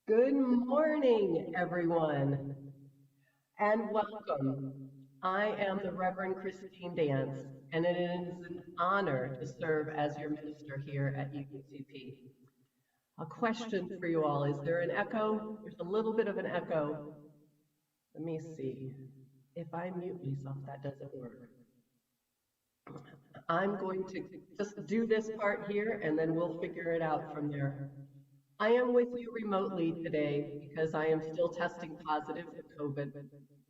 Good morning, everyone, and welcome. I am the Reverend Christine Dance, and it is an honor to serve as your minister here at UUCP. A question for you all, is there an echo? There's a little bit of an echo. Let me see. If I mute myself, that doesn't work. I'm going to just do this part here, and then we'll figure it out from there. I am with you remotely today because I am still testing positive for COVID.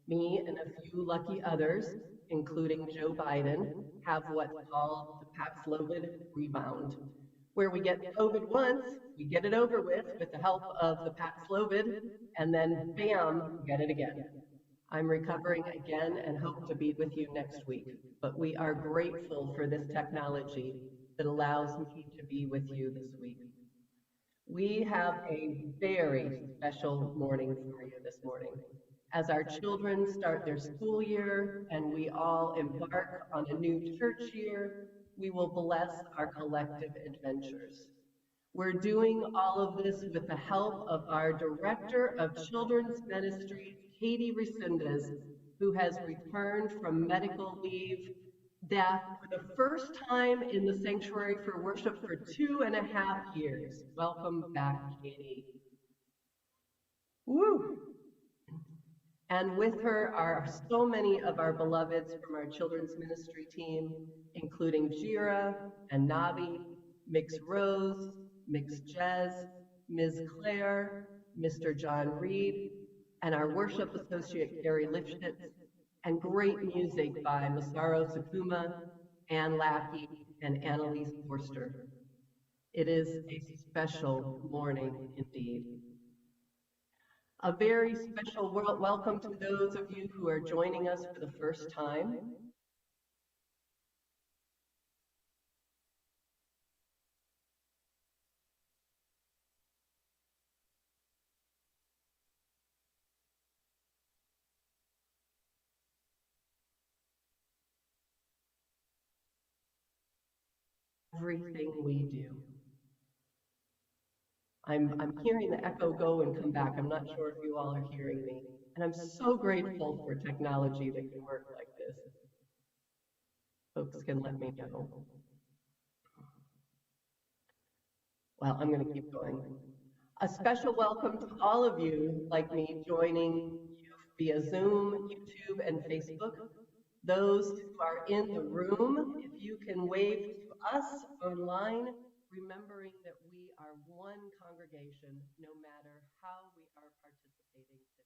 Me and a few lucky others, including Joe Biden, have what's called the Paxlovid rebound, where we get COVID once, we get it over with the help of the Paxlovid, and then bam, get it again. I'm recovering again and hope to be with you next week, but we are grateful for this technology that allows me to be with you this week. We have a very special morning for you this morning. As our children start their school year and we all embark on a new church year, we will bless our collective adventures. We're doing all of this with the help of our Director of Children's Ministries, Katie Resendez, who has returned from medical leave death for the first time in the sanctuary for worship for 2.5 years. Welcome back, Katie. Woo! And with her are so many of our beloveds from our children's ministry team, including Jira and Navi, Mix Rose, Mix Jez, Ms. Claire, Mr. John Reed, and our worship associate, Gary Lifshitz, and great music by Masaru Sakuma, Ann Lackey, and Annalise Forster. It is a special morning indeed. A very special welcome to those of you who are joining us for the first time. Everything we do. I'm hearing the echo go and come back. I'm not sure if you all are hearing me. And I'm so grateful for technology that can work like this. Folks can let me know. Well, I'm going to keep going. A special welcome to all of you, like me, joining via Zoom, YouTube, and Facebook. Those who are in the room, if you can wave to us online, remembering that we are one congregation, no matter how we are participating today.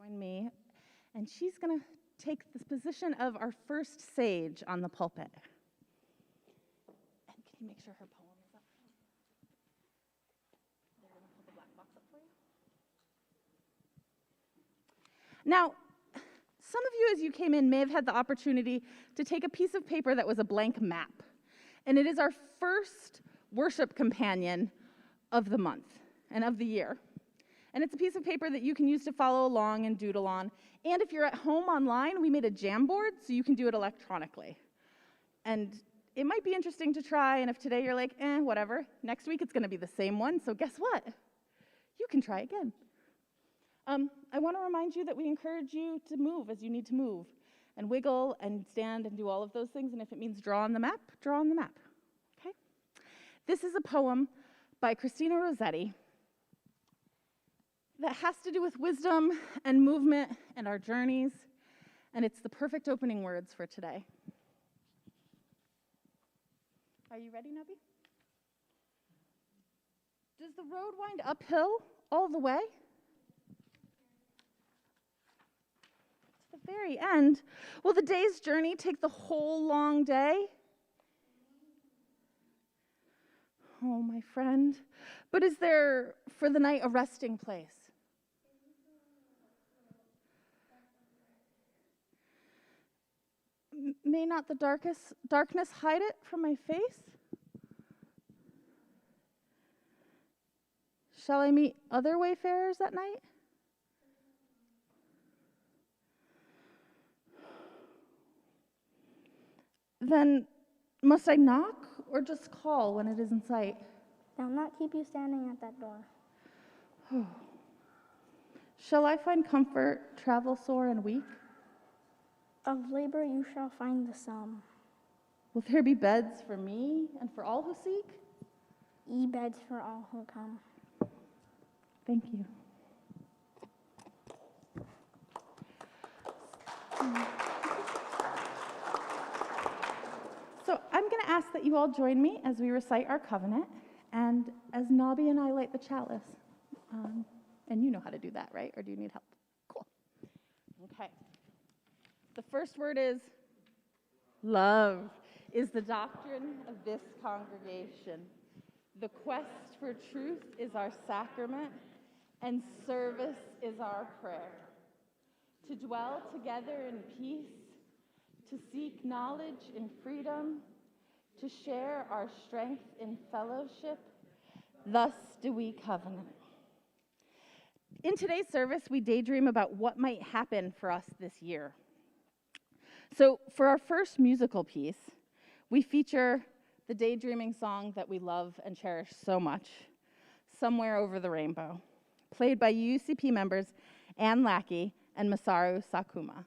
Join me, and she's going to take the position of our first sage on the pulpit. And can you make sure her poem is up? They're going to pull the black box up for you. Now, some of you as you came in may have had the opportunity to take a piece of paper that was a blank map. And it is our first worship companion of the month and of the year. And it's a piece of paper that you can use to follow along and doodle on. And if you're at home online, we made a Jamboard so you can do it electronically. And it might be interesting to try, and if today you're like, whatever, next week it's going to be the same one, so guess what? You can try again. I want to remind you that we encourage you to move as you need to move, and wiggle and stand and do all of those things, and if it means draw on the map, draw on the map. Okay? This is a poem by Christina Rossetti that has to do with wisdom and movement and our journeys, and it's the perfect opening words for today. Are you ready, Nubby? Does the road wind uphill all the way? To the very end? Will the day's journey take the whole long day? Oh, my friend. But is there for the night a resting place? May not the darkness hide it from my face? Shall I meet other wayfarers at night? Then must I knock or just call when it is in sight? They'll not keep you standing at that door. Shall I find comfort, travel sore and weak? Of labor you shall find the sum. Will there be beds for me and for all who seek? Beds for all who come. Thank you. So I'm going to ask that you all join me as we recite our covenant and as Nobby and I light the chalice. And you know how to do that, right? Or do you need help? Cool. Okay. The first word is love is the doctrine of this congregation. The quest for truth is our sacrament, and service is our prayer. To dwell together in peace, to seek knowledge in freedom, to share our strength in fellowship, thus do we covenant. In today's service, we daydream about what might happen for us this year. So for our first musical piece, we feature the daydreaming song that we love and cherish so much, Somewhere Over the Rainbow, played by UUCP members Ann Lackey and Masaru Sakuma.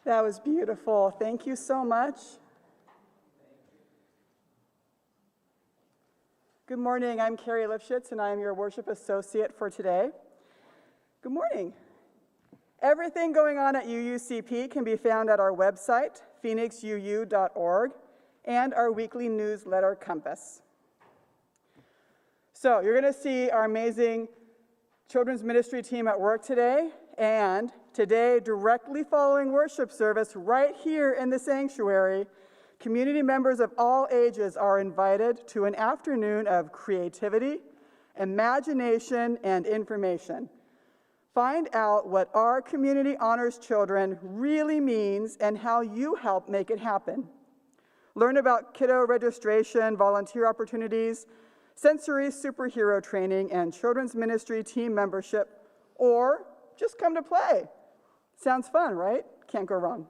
That was beautiful. Thank you so much. Good morning, I'm Carrie Lifshitz, and I am your worship associate for today. Good morning. Everything going on at UUCP can be found at our website, phoenixuu.org, and our weekly newsletter, Compass. So you're going to see our amazing children's ministry team at work today, and today, directly following worship service right here in the sanctuary, community members of all ages are invited to an afternoon of creativity, imagination, and information. Find out what Our Community Honors Children really means and how you help make it happen. Learn about kiddo registration, volunteer opportunities, sensory superhero training, and children's ministry team membership, or just come to play. Sounds fun, right? Can't go wrong.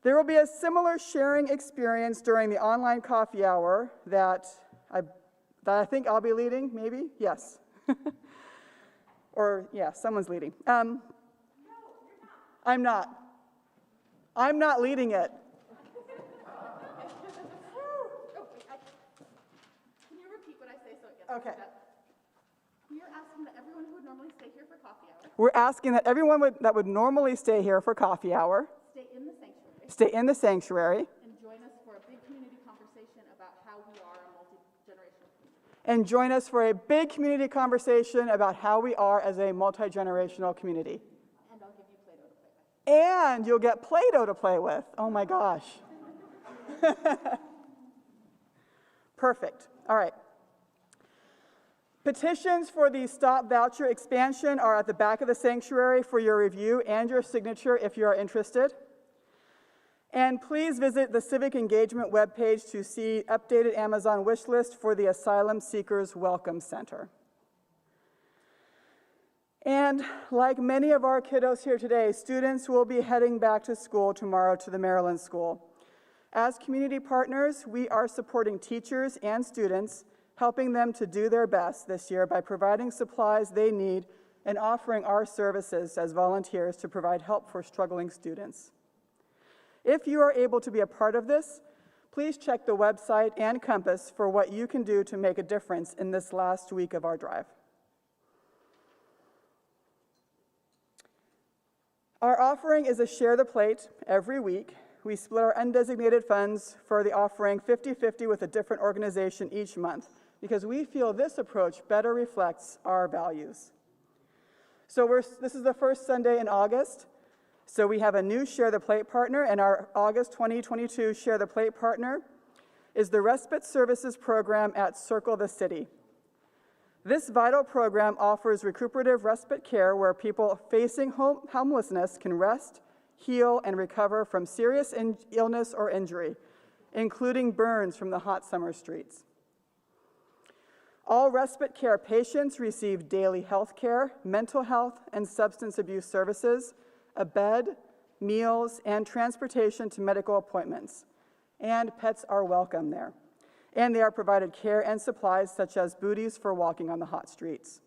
There will be a similar sharing experience during the online coffee hour that I think I'll be leading, maybe? Yes. Or, yeah, someone's leading. No, you're not. I'm not leading it. Can you repeat what I say so it gets Okay. We are asking that everyone who would normally stay here for coffee hour We're asking that everyone that would normally stay here for coffee hour stay in the sanctuary and join us for a big community conversation about how we are a multi-generational community. And join us for a big community conversation about how we are as a multi-generational community. And I'll give you Play-Doh to play with. And you'll get Play-Doh to play with. Oh my gosh. Perfect. All right. Petitions for the Stop Voucher expansion are at the back of the sanctuary for your review and your signature if you are interested. And please visit the Civic Engagement webpage to see updated Amazon wish list for the Asylum Seekers Welcome Center. And like many of our kiddos here today, students will be heading back to school tomorrow to the Maryland School. As community partners, we are supporting teachers and students, helping them to do their best this year by providing supplies they need and offering our services as volunteers to provide help for struggling students. If you are able to be a part of this, please check the website and Compass for what you can do to make a difference in this last week of our drive. Our offering is a Share the Plate every week. We split our undesignated funds for the offering 50-50 with a different organization each month because we feel this approach better reflects our values. So this is the first Sunday in August. So we have a new Share the Plate partner, and our August 2022 Share the Plate partner is the Respite Services Program at Circle the City. This vital program offers recuperative respite care where people facing homelessness can rest, heal, and recover from serious illness or injury, including burns from the hot summer streets. All respite care patients receive daily health care, mental health, and substance abuse services, a bed, meals, and transportation to medical appointments. And pets are welcome there. And they are provided care and supplies such as booties for walking on the hot streets.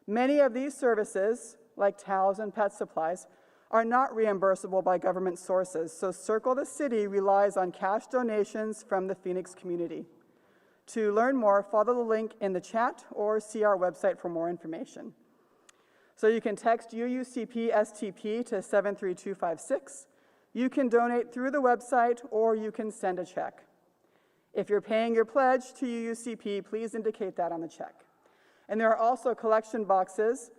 Many of these services, like towels and pet supplies, are not reimbursable by government sources, so Circle the City relies on cash donations from the Phoenix community. To learn more, follow the link in the chat or see our website for more information. So you can text UUCP STP to 73256. You can donate through the website or you can send a check. If you're paying your pledge to UUCP, please indicate that on the check. And there are also collection boxes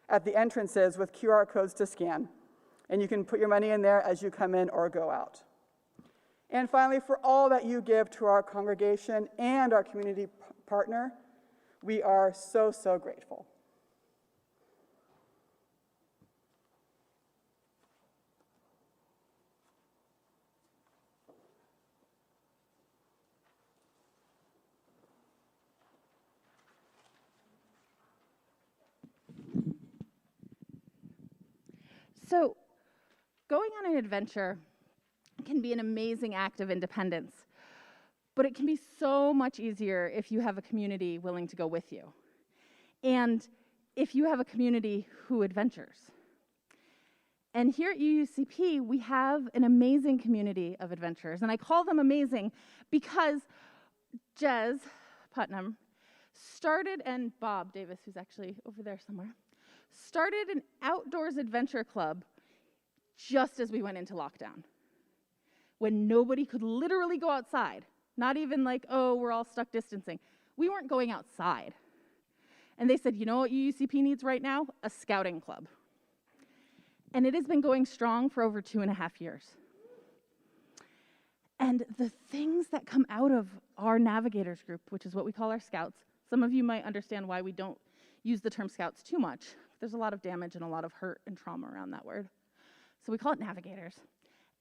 at the entrances with QR codes to scan. And you can put your money in there as you come in or go out. And finally, for all that you give to our congregation and our community partner, we are so, so grateful. So, going on an adventure can be an amazing act of independence, but it can be so much easier if you have a community willing to go with you, and if you have a community who adventures. And here at UUCP, we have an amazing community of adventurers, and I call them amazing because Jez Putnam started, and Bob Davis, who's actually over there somewhere, started an outdoors adventure club just as we went into lockdown, when nobody could literally go outside. Not even like, oh, we're all stuck distancing. We weren't going outside. And they said, you know what UUCP needs right now? A scouting club. And it has been going strong for over 2.5 years. And the things that come out of our navigators group, which is what we call our scouts, some of you might understand why we don't use the term scouts too much. There's a lot of damage and a lot of hurt and trauma around that word. So we call it navigators.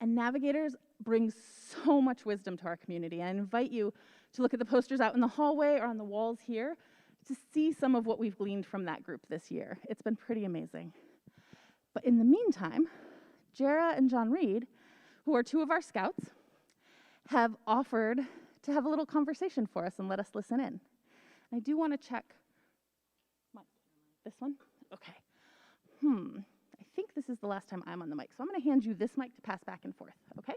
And navigators bring so much wisdom to our community. I invite you to look at the posters out in the hallway or on the walls here to see some of what we've gleaned from that group this year. It's been pretty amazing. But in the meantime, Jara and John Reed, who are 2 of our scouts, have offered to have a little conversation for us and let us listen in. And I do want to check this one. Okay. I think this is the last time I'm on the mic, so I'm going to hand you this mic to pass back and forth, okay?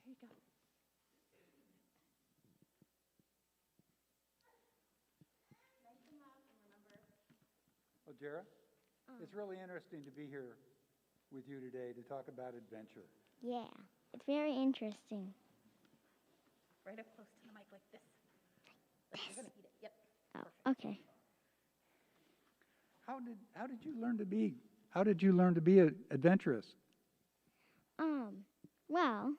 There you go. Well, Jara, it's really interesting to be here with you today to talk about adventure. Yeah, it's very interesting. Right up close to the mic like this. You're going to eat it. Yep. Oh, okay. How did you learn to be adventurous? Well,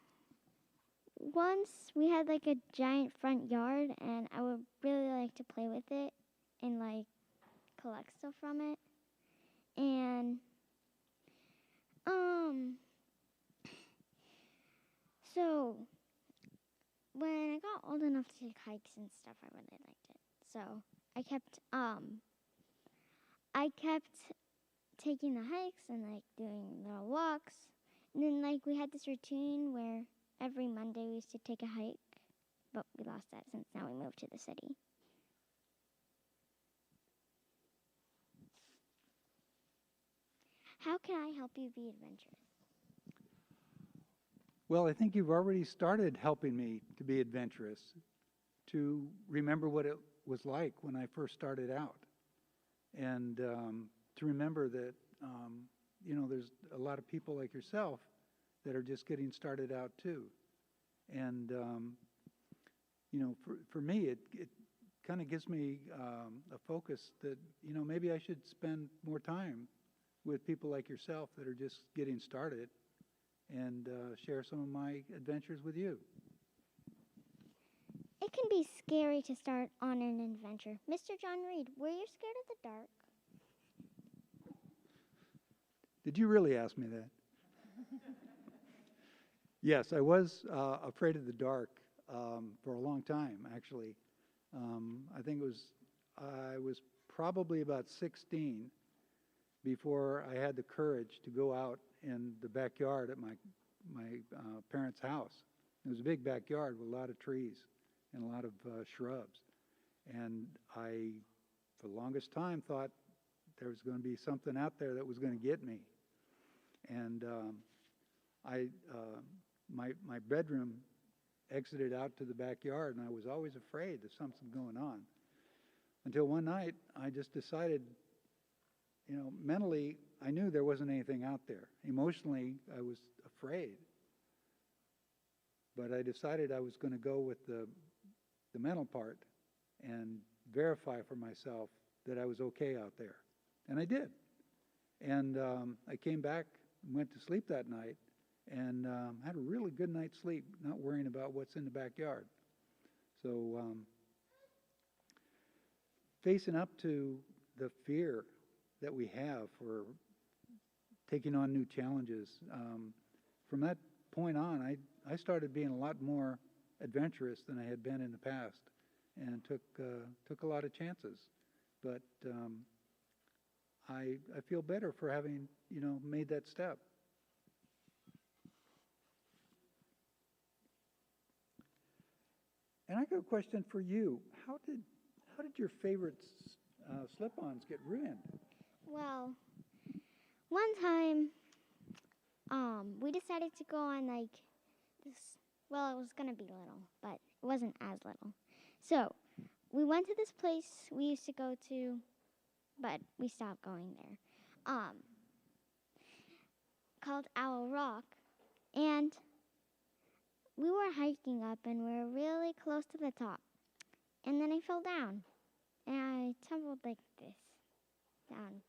once we had like a giant front yard, and I would really like to play with it and like collect stuff from it. And so when I got old enough to take hikes and stuff, I really liked it. So I kept taking the hikes and like doing little walks. And then like we had this routine where every Monday we used to take a hike, but we lost that since now we moved to the city. How can I help you be adventurous? Well, I think you've already started helping me to be adventurous, to remember what it was like when I first started out, and to remember that, there's a lot of people like yourself that are just getting started out too. And, for me, it kind of gives me a focus that, maybe I should spend more time with people like yourself that are just getting started and share some of my adventures with you. It can be scary to start on an adventure. Mr. John Reed, were you scared of the dark? Did you really ask me that? Yes, I was afraid of the dark for a long time, actually. I think I was probably about 16 before I had the courage to go out in the backyard at my parents' house. It was a big backyard with a lot of trees and a lot of shrubs. And I, for the longest time, thought there was going to be something out there that was going to get me. And my bedroom exited out to the backyard, and I was always afraid of something going on. Until one night, I just decided, mentally, I knew there wasn't anything out there. Emotionally, I was afraid. But I decided I was going to go with the mental part and verify for myself that I was okay out there. And I did. And I came back and went to sleep that night and had a really good night's sleep, not worrying about what's in the backyard. So facing up to the fear that we have for taking on new challenges, from that point on, I started being a lot more adventurous than I had been in the past, and took a lot of chances. But I feel better for having made that step. And I got a question for you. How did your favorite slip-ons get ruined? Well, one time we decided to go on like this. Well, it was gonna be little, but it wasn't as little. So we went to this place we used to go to, but we stopped going there. Called Owl Rock, and we were hiking up, and we were really close to the top. And then I fell down, and I tumbled like this down.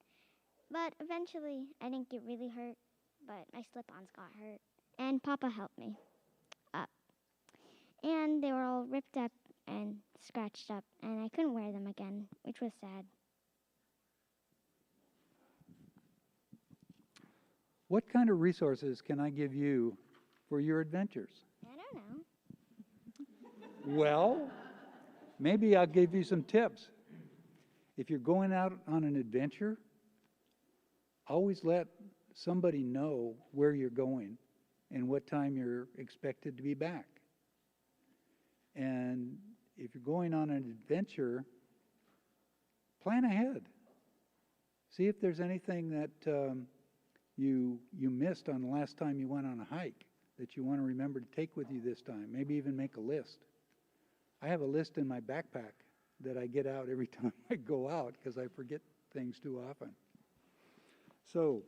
But eventually, I didn't get really hurt, but my slip-ons got hurt, and Papa helped me up. And they were all ripped up and scratched up, and I couldn't wear them again, which was sad. What kind of resources can I give you for your adventures? I don't know. Well, maybe I'll give you some tips. If you're going out on an adventure, always let somebody know where you're going and what time you're expected to be back. And if you're going on an adventure, plan ahead. See if there's anything that you missed on the last time you went on a hike that you want to remember to take with you this time. Maybe even make a list. I have a list in my backpack that I get out every time I go out because I forget things too often. So,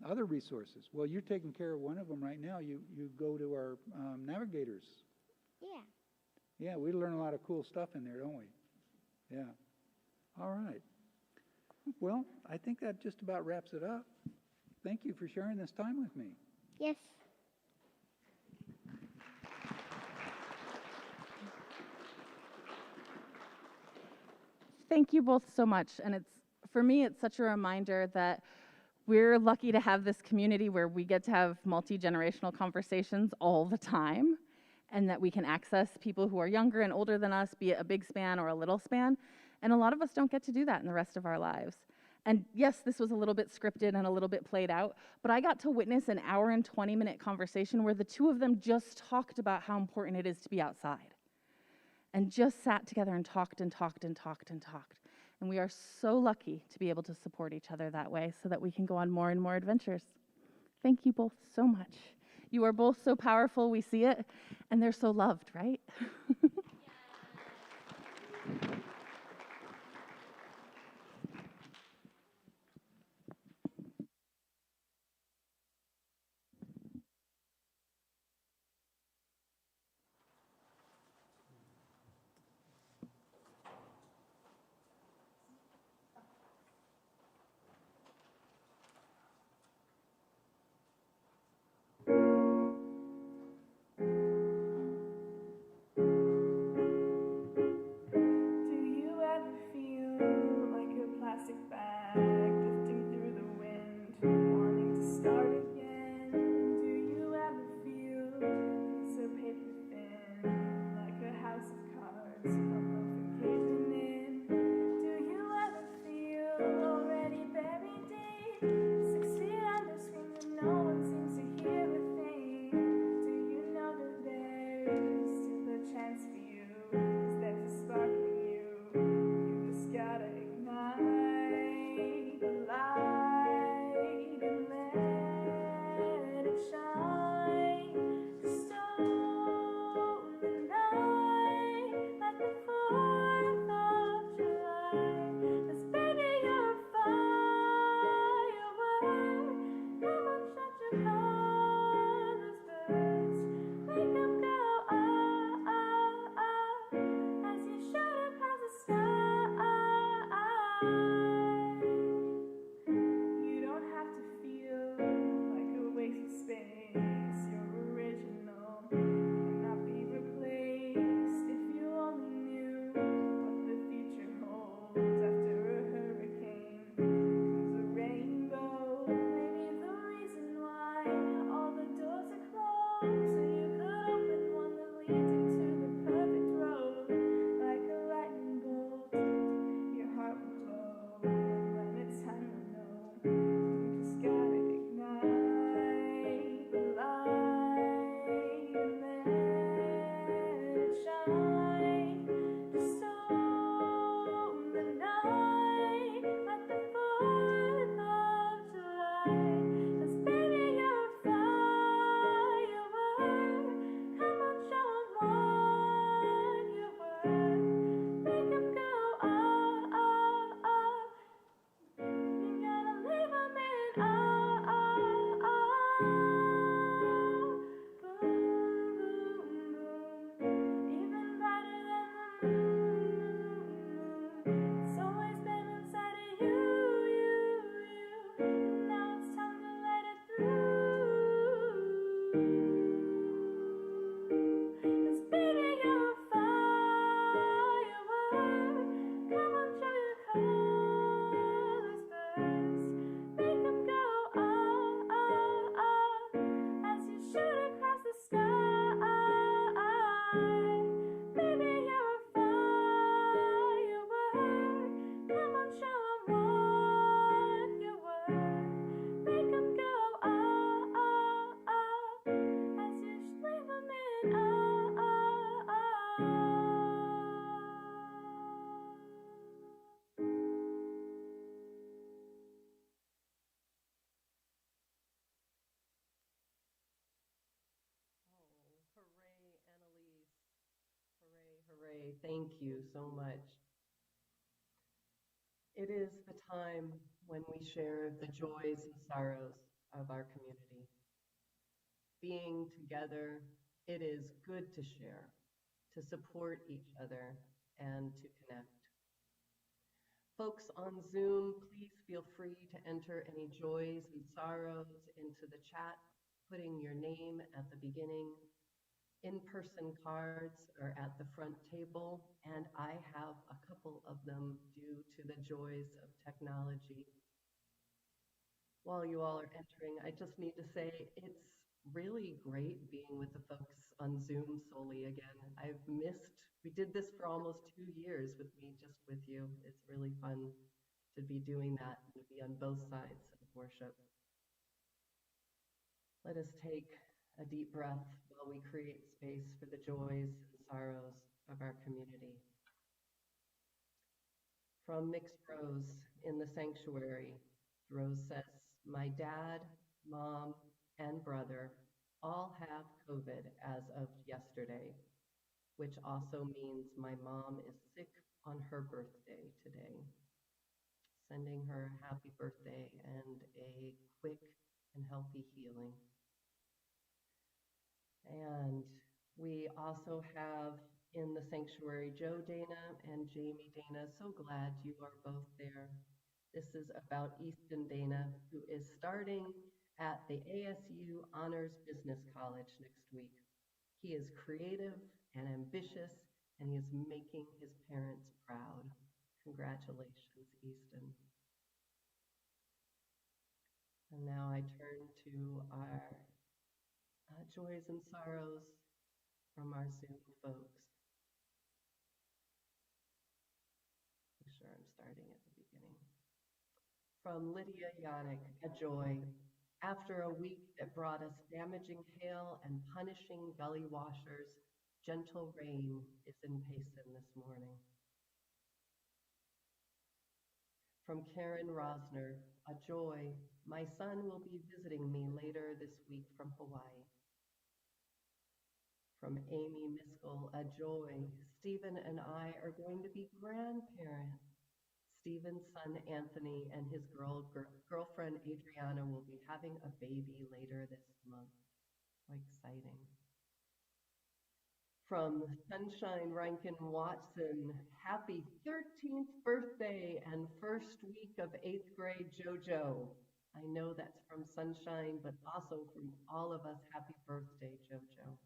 other resources. Well, you're taking care of one of them right now. You go to our navigators. Yeah. Yeah, we learn a lot of cool stuff in there, don't we? Yeah. All right. Well, I think that just about wraps it up. Thank you for sharing this time with me. Yes. Thank you both so much. And for me, it's such a reminder that we're lucky to have this community where we get to have multi-generational conversations all the time, and that we can access people who are younger and older than us, be it a big span or a little span. And a lot of us don't get to do that in the rest of our lives. And yes, this was a little bit scripted and a little bit played out, but I got to witness an hour and 20-minute conversation where the two of them just talked about how important it is to be outside. And just sat together and talked and talked and talked and talked. And we are so lucky to be able to support each other that way so that we can go on more and more adventures. Thank you both so much. You are both so powerful, we see it, and they're so loved, right? pray. Thank you so much. It is the time when we share the joys and sorrows of our community. Being together, it is good to share, to support each other, and to connect. Folks on Zoom, please feel free to enter any joys and sorrows into the chat, putting your name at the beginning. In-person cards are at the front table, and I have a couple of them due to the joys of technology. While you all are entering, I just need to say it's really great being with the folks on Zoom solely again. We did this for almost 2 years with me, just with you. It's really fun to be doing that and to be on both sides of worship. Let us take a deep breath while we create space for the joys and sorrows of our community. From Mixed Rose in the sanctuary, Rose says, "My dad, mom, and brother all have COVID as of yesterday, which also means my mom is sick on her birthday today. Sending her a happy birthday and a quick and healthy healing." And we also have in the sanctuary Joe Dana and Jamie Dana. So glad you are both there. This is about Easton Dana, who is starting at the ASU Honors Business College next week. He is creative and ambitious, and he is making his parents proud. Congratulations, Easton. And now I turn to our joys and sorrows from our Zoom folks. Make sure I'm starting at the beginning. From Lydia Yannick, a joy. After a week that brought us damaging hail and punishing gully washers, gentle rain is in Payson this morning. From Karen Rosner, a joy. My son will be visiting me later this week from Hawaii. From Amy Miskell, a joy. Stephen and I are going to be grandparents. Stephen's son Anthony and his girlfriend Adriana will be having a baby later this month. How exciting. From Sunshine Rankin Watson, happy 13th birthday and first week of 8th grade JoJo. I know that's from Sunshine, but also from all of us, happy birthday, JoJo.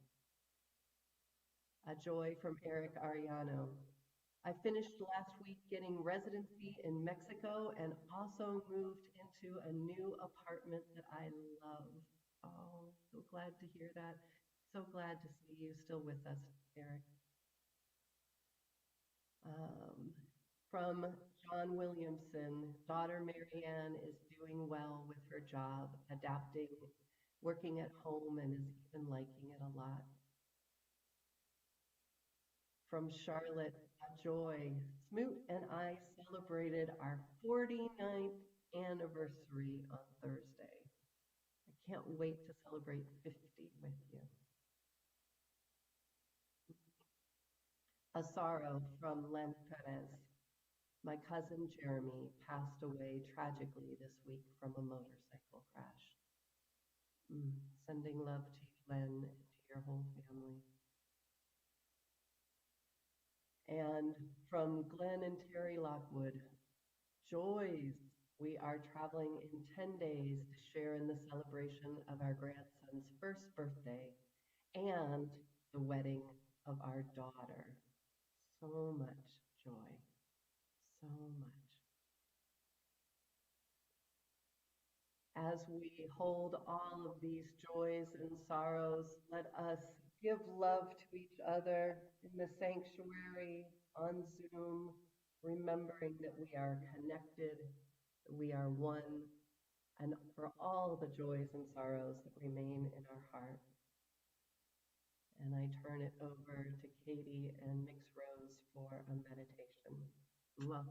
A joy from Eric Ariano. I finished last week getting residency in Mexico and also moved into a new apartment that I love. Oh, so glad to hear that. So glad to see you still with us, Eric. From John Williamson, daughter Marianne is doing well with her job, adapting, working at home, and is even liking it a lot. From Charlotte, a joy. Smoot and I celebrated our 49th anniversary on Thursday. I can't wait to celebrate 50 with you. A sorrow from Len Perez. My cousin Jeremy passed away tragically this week from a motorcycle crash. Sending love to you, Len, and to your whole family. And from Glenn and Terry Lockwood, joys. We are traveling in 10 days to share in the celebration of our grandson's first birthday and the wedding of our daughter. So much joy, so much. As we hold all of these joys and sorrows, let us give love to each other in the sanctuary, on Zoom, remembering that we are connected, that we are one, and for all the joys and sorrows that remain in our heart. And I turn it over to Katie and Mix Rose for a meditation. Mwah.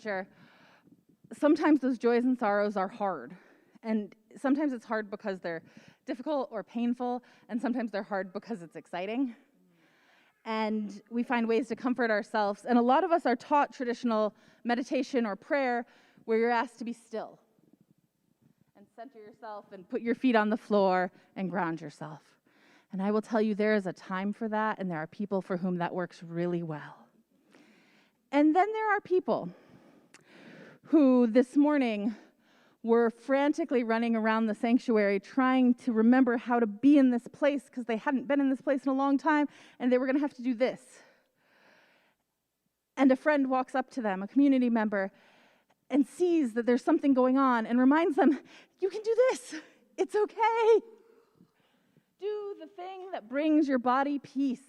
Sure. sometimes those joys and sorrows are hard. And sometimes it's hard because they're difficult or painful, and sometimes they're hard because it's exciting. And we find ways to comfort ourselves. And a lot of us are taught traditional meditation or prayer where you're asked to be still and center yourself and put your feet on the floor and ground yourself. And I will tell you, there is a time for that, and there are people for whom that works really well. And then there are people who this morning were frantically running around the sanctuary trying to remember how to be in this place because they hadn't been in this place in a long time, and they were going to have to do this. And a friend walks up to them, a community member, and sees that there's something going on and reminds them, you can do this. It's okay. Do the thing that brings your body peace.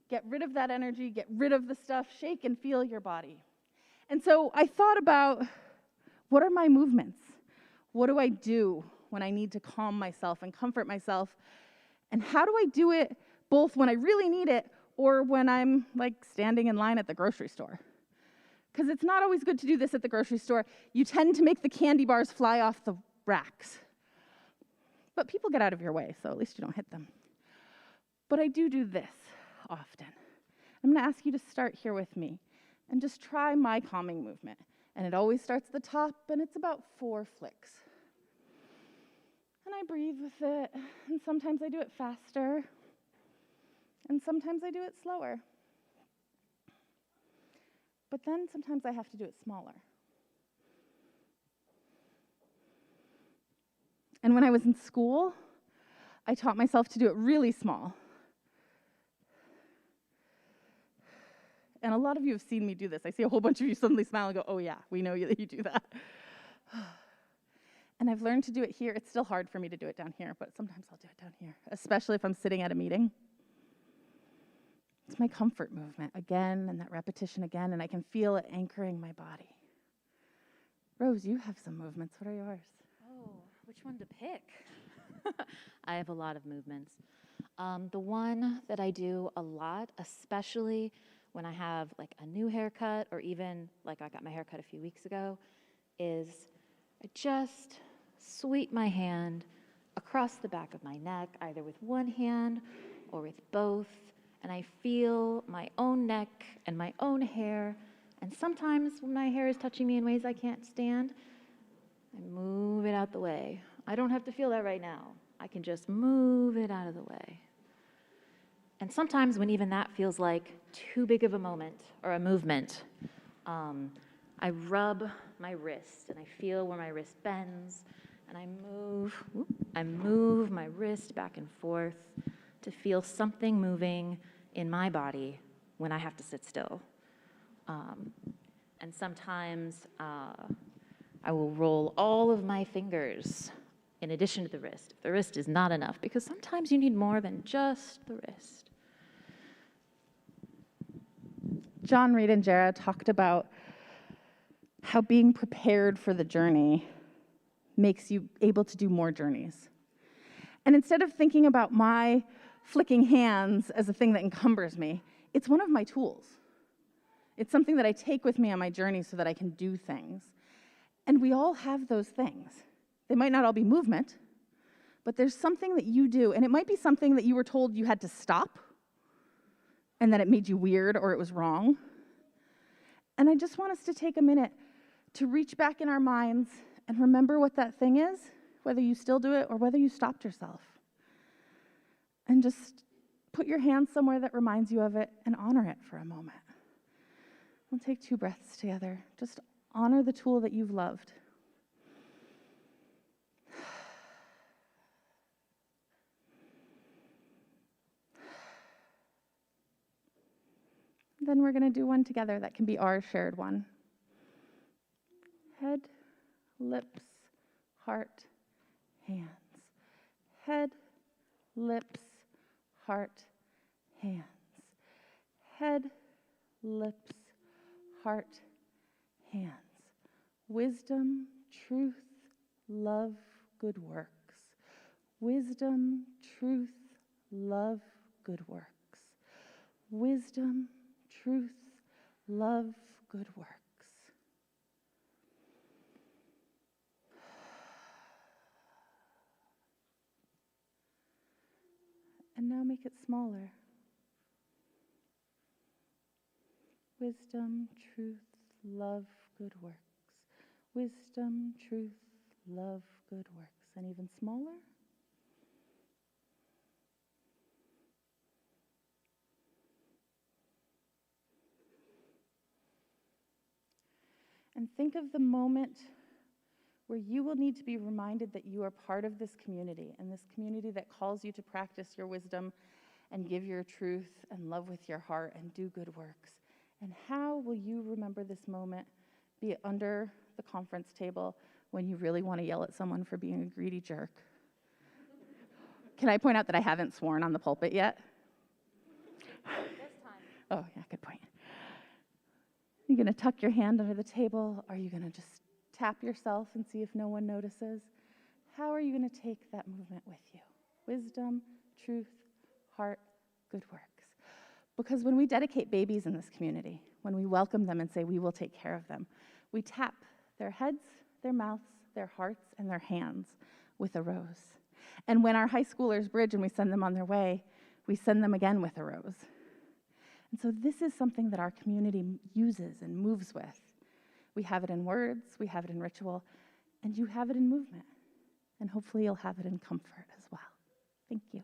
Get rid of that energy, get rid of the stuff, shake and feel your body. And so I thought about, what are my movements? What do I do when I need to calm myself and comfort myself? And how do I do it both when I really need it or when I'm like standing in line at the grocery store? Because it's not always good to do this at the grocery store. You tend to make the candy bars fly off the racks. But people get out of your way, so at least you don't hit them. But I do this often. I'm going to ask you to start here with me and just try my calming movement. And it always starts at the top, and it's about 4 flicks. And I breathe with it, and sometimes I do it faster, and sometimes I do it slower. But then sometimes I have to do it smaller. And when I was in school, I taught myself to do it really small. And a lot of you have seen me do this. I see a whole bunch of you suddenly smile and go, oh yeah, we know that you do that. And I've learned to do it here. It's still hard for me to do it down here, but sometimes I'll do it down here, especially if I'm sitting at a meeting. It's my comfort movement again, and that repetition again, and I can feel it anchoring my body. Rose, you have some movements. What are yours? Oh, which one to pick? I have a lot of movements. The one that I do a lot, especially when I have like a new haircut, or even like I got my haircut a few weeks ago, is I just sweep my hand across the back of my neck, either with one hand or with both, and I feel my own neck and my own hair, and sometimes when my hair is touching me in ways I can't stand, I move it out the way. I don't have to feel that right now. I can just move it out of the way. And sometimes when even that feels like too big of a moment or a movement, I rub my wrist and I feel where my wrist bends, and I move my wrist back and forth to feel something moving in my body when I have to sit still. And sometimes I will roll all of my fingers in addition to the wrist. If the wrist is not enough, because sometimes you need more than just the wrist. John, Reed, and Jara talked about how being prepared for the journey makes you able to do more journeys. And instead of thinking about my flicking hands as a thing that encumbers me, it's one of my tools. It's something that I take with me on my journey so that I can do things. And we all have those things. They might not all be movement, but there's something that you do, and it might be something that you were told you had to stop, and that it made you weird or it was wrong. And I just want us to take a minute to reach back in our minds and remember what that thing is, whether you still do it or whether you stopped yourself. And just put your hand somewhere that reminds you of it and honor it for a moment. We'll take 2 breaths together. Just honor the tool that you've loved. Then we're going to do one together that can be our shared one. Head, lips, heart, hands. Head, lips, heart, hands. Head, lips, heart, hands. Wisdom, truth, love, good works. Wisdom, truth, love, good works. Wisdom, truth, love, good works. make it smaller. Wisdom, truth, love, good works. Wisdom, truth, love, good works. And even smaller. And think of the moment where you will need to be reminded that you are part of this community, and this community that calls you to practice your wisdom and give your truth and love with your heart and do good works. And how will you remember this moment, be it under the conference table when you really want to yell at someone for being a greedy jerk? Can I point out that I haven't sworn on the pulpit yet? This time. Oh, yeah, good point. Are you going to tuck your hand under the table? Are you going to just tap yourself and see if no one notices? How are you going to take that movement with you? Wisdom, truth, heart, good works. Because when we dedicate babies in this community, when we welcome them and say we will take care of them, we tap their heads, their mouths, their hearts, and their hands with a rose. And when our high schoolers bridge and we send them on their way, we send them again with a rose. And so this is something that our community uses and moves with. We have it in words, we have it in ritual, and you have it in movement. And hopefully you'll have it in comfort as well. Thank you.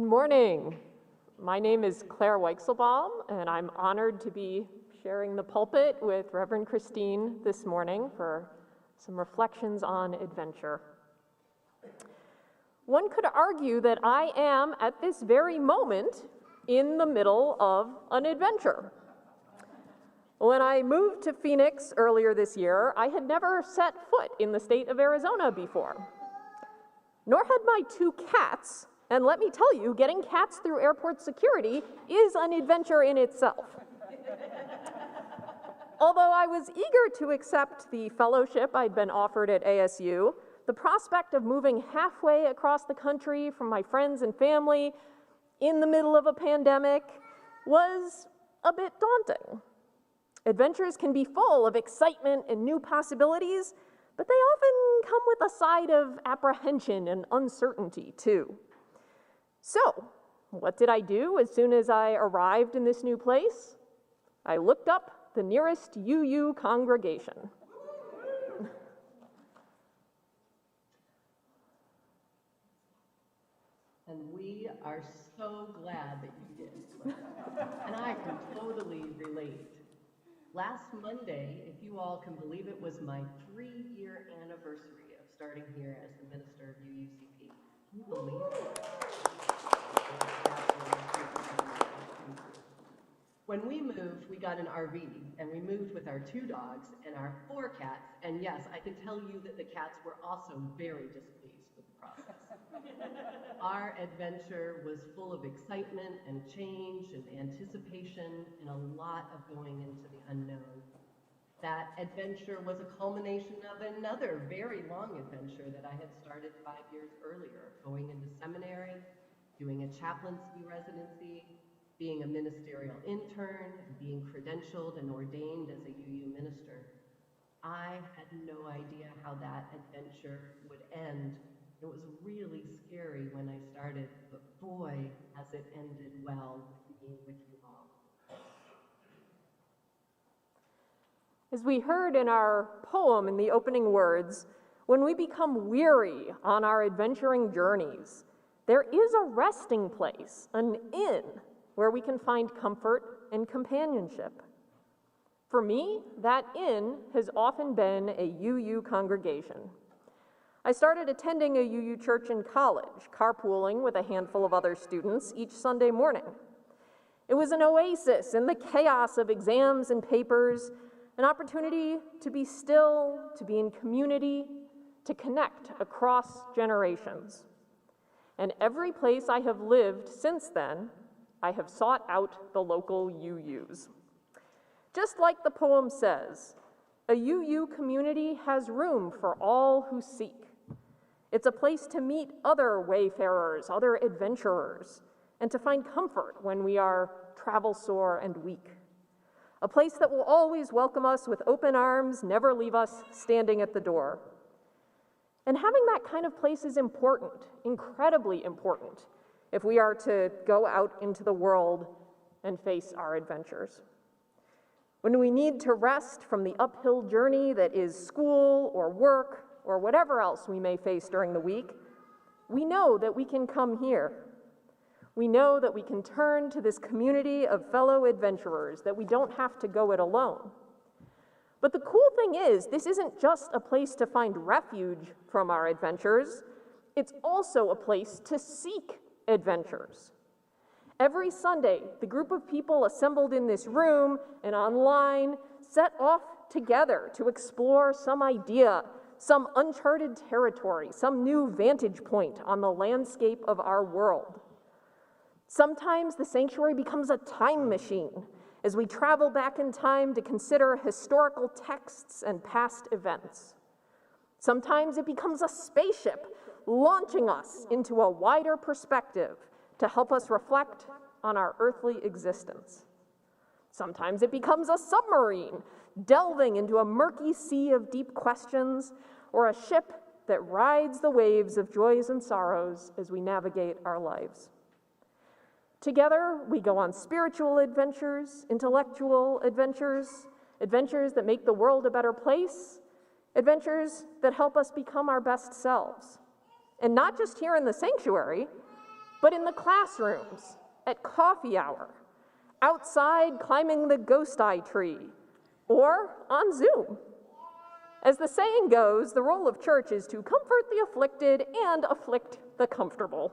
Good morning. My name is Claire Weichselbaum, and I'm honored to be sharing the pulpit with Reverend Christine this morning for some reflections on adventure. One could argue that I am, at this very moment, in the middle of an adventure. When I moved to Phoenix earlier this year, I had never set foot in the state of Arizona before, nor had my two cats. And let me tell you, getting cats through airport security is an adventure in itself. Although I was eager to accept the fellowship I'd been offered at ASU, the prospect of moving halfway across the country from my friends and family in the middle of a pandemic was a bit daunting. Adventures can be full of excitement and new possibilities, but they often come with a side of apprehension and uncertainty, too. So, what did I do as soon as I arrived in this new place? I looked up the nearest UU congregation. And we are so glad that you did. And I can totally relate. Last Monday, if you all can believe it, was my 3-year anniversary of starting here as the minister of UUCP. Can you believe it? When we moved, we got an RV, and we moved with our 2 dogs and our 4 cats, and yes, I can tell you that the cats were also very displeased with the process. Our adventure was full of excitement and change and anticipation and a lot of going into the unknown. That adventure was a culmination of another very long adventure that I had started 5 years earlier, going into seminary, doing a chaplaincy residency, being a ministerial intern, being credentialed and ordained as a UU minister. I had no idea how that adventure would end. It was really scary when I started, but boy, has it ended well with me, with you all. As we heard in our poem in the opening words, when we become weary on our adventuring journeys, there is a resting place, an inn, where we can find comfort and companionship. For me, that inn has often been a UU congregation. I started attending a UU church in college, carpooling with a handful of other students each Sunday morning. It was an oasis in the chaos of exams and papers, an opportunity to be still, to be in community, to connect across generations. And every place I have lived since then, I have sought out the local UUs. Just like the poem says, a UU community has room for all who seek. It's a place to meet other wayfarers, other adventurers, and to find comfort when we are travel-sore and weak. A place that will always welcome us with open arms, never leave us standing at the door. And having that kind of place is important, incredibly important, if we are to go out into the world and face our adventures. When we need to rest from the uphill journey that is school or work or whatever else we may face during the week, we know that we can come here. We know that we can turn to this community of fellow adventurers, that we don't have to go it alone. But the cool thing is, this isn't just a place to find refuge from our adventures, it's also a place to seek adventures. Every Sunday, the group of people assembled in this room and online set off together to explore some idea, some uncharted territory, some new vantage point on the landscape of our world. Sometimes the sanctuary becomes a time machine as we travel back in time to consider historical texts and past events. Sometimes it becomes a spaceship launching us into a wider perspective to help us reflect on our earthly existence. Sometimes it becomes a submarine, delving into a murky sea of deep questions, or a ship that rides the waves of joys and sorrows as we navigate our lives. Together, we go on spiritual adventures, intellectual adventures, adventures that make the world a better place, adventures that help us become our best selves. And not just here in the sanctuary, but in the classrooms, at coffee hour, outside climbing the ghost eye tree, or on Zoom. As the saying goes, the role of church is to comfort the afflicted and afflict the comfortable.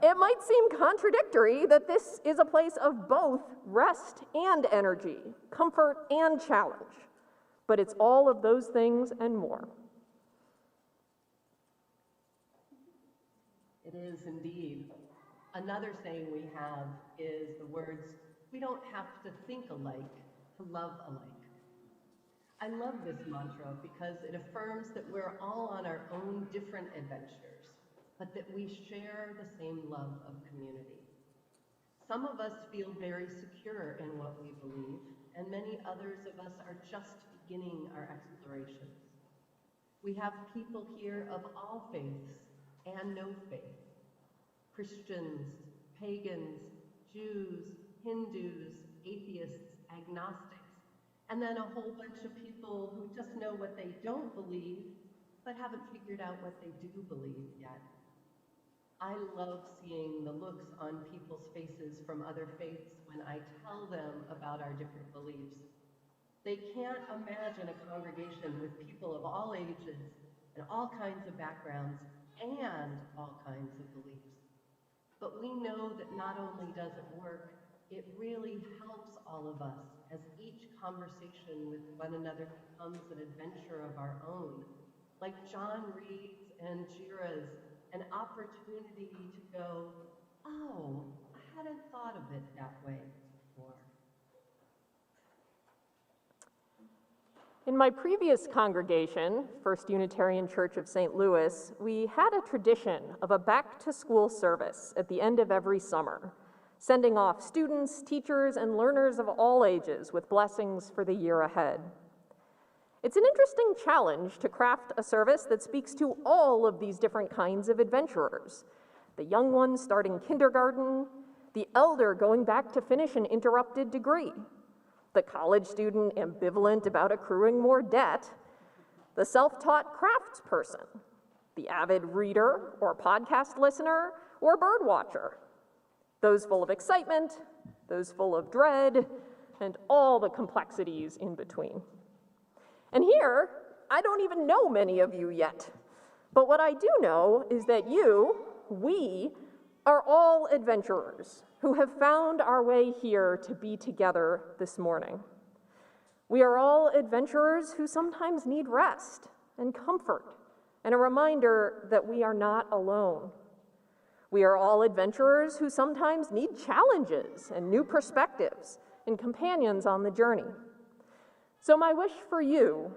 It might seem contradictory that this is a place of both rest and energy, comfort and challenge, but it's all of those things and more. It is indeed. Another saying we have is the words, we don't have to think alike to love alike. I love this mantra because it affirms that we're all on our own different adventures, but that we share the same love of community. Some of us feel very secure in what we believe, and many others of us are just beginning our explorations. We have people here of all faiths and no faith, Christians, pagans, Jews, Hindus, atheists, agnostics, and then a whole bunch of people who just know what they don't believe, but haven't figured out what they do believe yet. I love seeing the looks on people's faces from other faiths when I tell them about our different beliefs. They can't imagine a congregation with people of all ages and all kinds of backgrounds and all kinds of beliefs. But we know that not only does it work, it really helps all of us as each conversation with one another becomes an adventure of our own, like John Reed's and Jira's, an opportunity to go, oh, I hadn't thought of it that way before. In my previous congregation, First Unitarian Church of St. Louis, we had a tradition of a back-to-school service at the end of every summer, sending off students, teachers, and learners of all ages with blessings for the year ahead. It's an interesting challenge to craft a service that speaks to all of these different kinds of adventurers, the young ones starting kindergarten, the elder going back to finish an interrupted degree, the college student ambivalent about accruing more debt, the self-taught craftsperson, the avid reader or podcast listener or bird watcher, those full of excitement, those full of dread, and all the complexities in between. And here, I don't even know many of you yet, but what I do know is that we are all adventurers who have found our way here to be together this morning. We are all adventurers who sometimes need rest and comfort and a reminder that we are not alone. We are all adventurers who sometimes need challenges and new perspectives and companions on the journey. So my wish for you,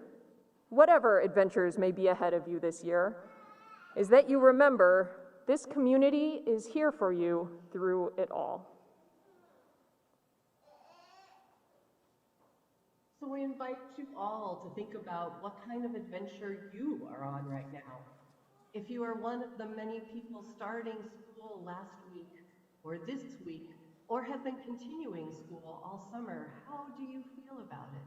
whatever adventures may be ahead of you this year, is that you remember this community is here for you through it all. So we invite you all to think about what kind of adventure you are on right now. If you are one of the many people starting school last week or this week, or have been continuing school all summer, how do you feel about it?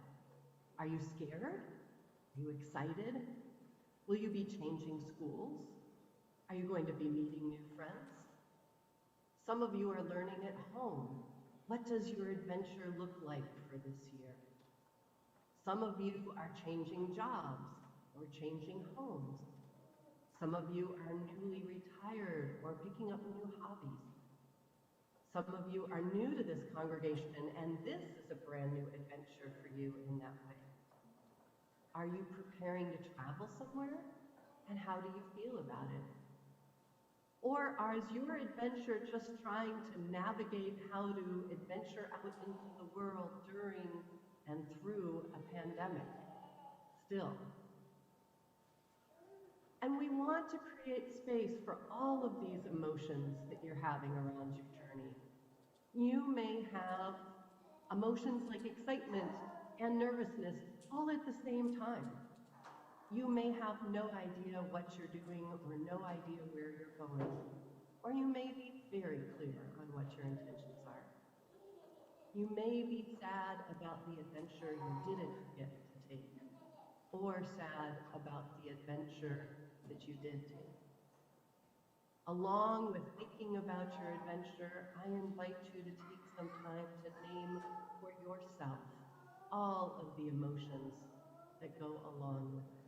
Are you scared? Are you excited? Will you be changing schools? Are you going to be meeting new friends? Some of you are learning at home. What does your adventure look like for this year? Some of you are changing jobs or changing homes. Some of you are newly retired or picking up new hobbies. Some of you are new to this congregation, and this is a brand new adventure for you in that way. Are you preparing to travel somewhere? And how do you feel about it? Or is your adventure just trying to navigate how to adventure out into the world during and through a pandemic? Still. And we want to create space for all of these emotions that you're having around your journey. You may have emotions like excitement and nervousness all at the same time. You may have no idea what you're doing or no idea where you're going, or you may be very clear on what your intentions are. You may be sad about the adventure you didn't get to take, or sad about the adventure that you did take. Along with thinking about your adventure, I invite you to take some time to name for yourself all of the emotions that go along with it.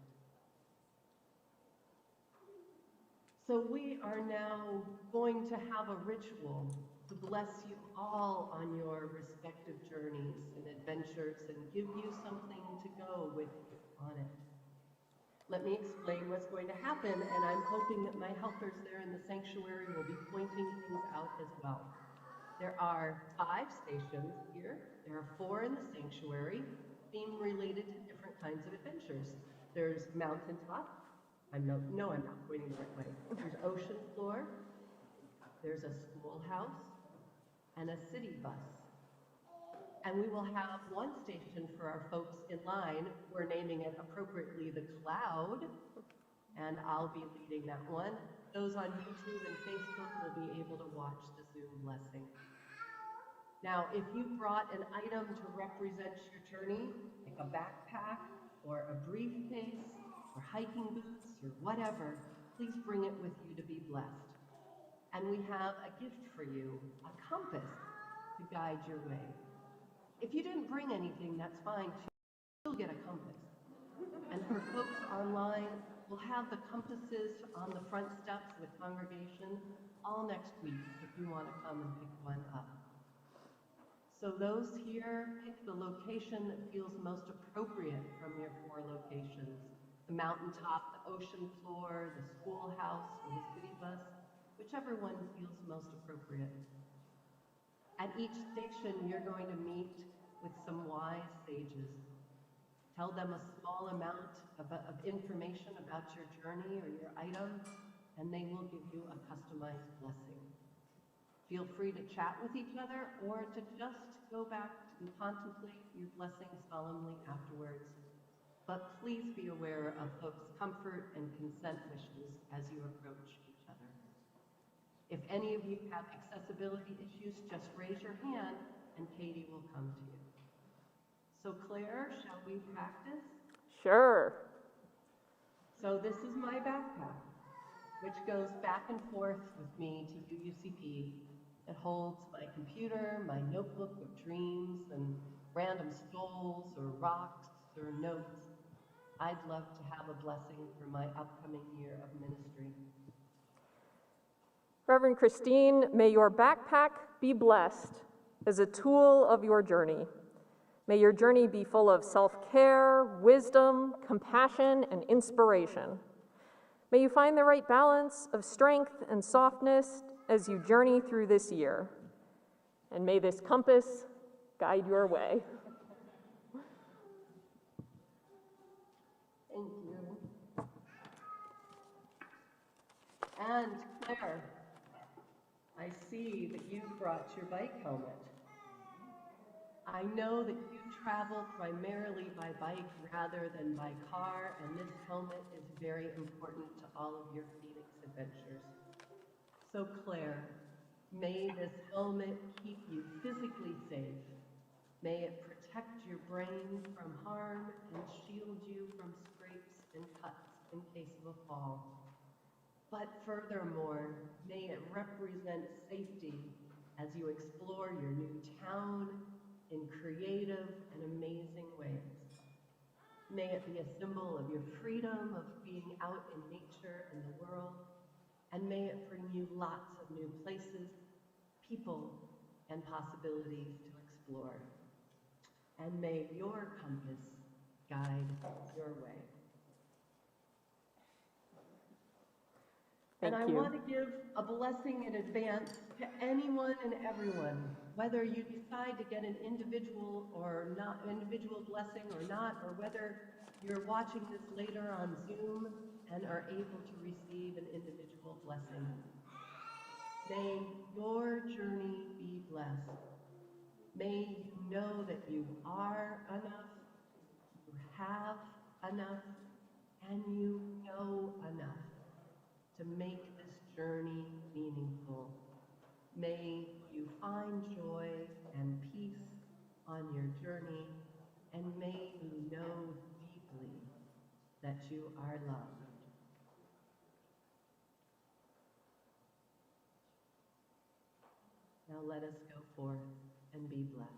So we are now going to have a ritual to bless you all on your respective journeys and adventures and give you something to go with you on it. Let me explain what's going to happen, and I'm hoping that my helpers there in the sanctuary will be pointing things out as well. There are 5 stations here. There are 4 in the sanctuary, theme related to different kinds of adventures. There's mountaintop. I'm not pointing the right way. There's ocean floor. There's a schoolhouse and a city bus. And we will have one station for our folks in line. We're naming it appropriately the Cloud, and I'll be leading that one. Those on YouTube and Facebook will be able to watch the Zoom blessing. Now, if you brought an item to represent your journey, like a backpack or a briefcase or hiking boots or whatever, please bring it with you to be blessed. And we have a gift for you, a compass to guide your way. If you didn't bring anything, that's fine too. You'll get a compass. And for folks online, we'll have the compasses on the front steps of the congregation all next week if you want to come and pick one up. So those here, pick the location that feels most appropriate from your 4 locations. The mountaintop, the ocean floor, the schoolhouse, or the city bus, whichever one feels most appropriate. At each station, you're going to meet with some wise sages. Tell them a small amount of information about your journey or your item, and they will give you a customized blessing. Feel free to chat with each other or to just go back and contemplate your blessing solemnly afterwards. But please be aware of folks' comfort and consent wishes as you approach each other. If any of you have accessibility issues, just raise your hand and Katie will come to you. So Claire, shall we practice? Sure. So this is my backpack, which goes back and forth with me to UUCP. It holds my computer, my notebook of dreams, and random stoles or rocks or notes. I'd love to have a blessing for my upcoming year of ministry. Reverend Christine, may your backpack be blessed as a tool of your journey. May your journey be full of self-care, wisdom, compassion, and inspiration. May you find the right balance of strength and softness as you journey through this year. And may this compass guide your way. Thank you. And Claire, I see that you brought your bike helmet. I know that you travel primarily by bike rather than by car, and this helmet is very important to all of your Phoenix adventures. So Claire, may this helmet keep you physically safe. May it protect your brain from harm and shield you from scrapes and cuts in case of a fall. But furthermore, may it represent safety as you explore your new town in creative and amazing ways. May it be a symbol of your freedom of being out in nature and the world, and may it bring you lots of new places, people, and possibilities to explore. And may your compass guide your way. And I want to give a blessing in advance to anyone and everyone, whether you decide to get an individual blessing or not, or whether you're watching this later on Zoom and are able to receive an individual blessing. May your journey be blessed. May you know that you are enough, you have enough, and you know enough to make this journey meaningful. May you find joy and peace on your journey, and may you know deeply that you are loved. Now let us go forth and be blessed.